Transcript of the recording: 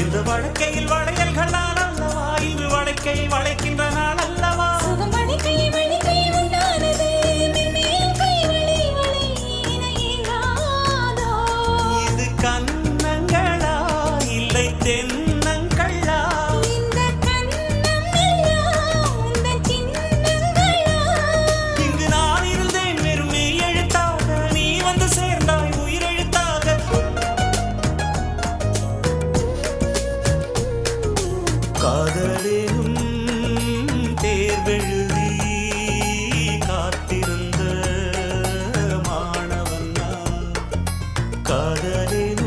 இந்த வழக்கையில் வளையல்களால் அல்லவா இன்று வழக்கை வளைக்கின்ற நாள் அல்லவா இது கன்னங்களா இல்லை தென்னங்களா இங்கு நான் இருந்தேன் வெறும் மெய் எழுத்தாக நீ வந்து சேர்ந்தாய் உயிரெழுத்தாக காதலேனும் தேர்வெழுதி காத்திருந்த மாணவன் நான் காதலேனும்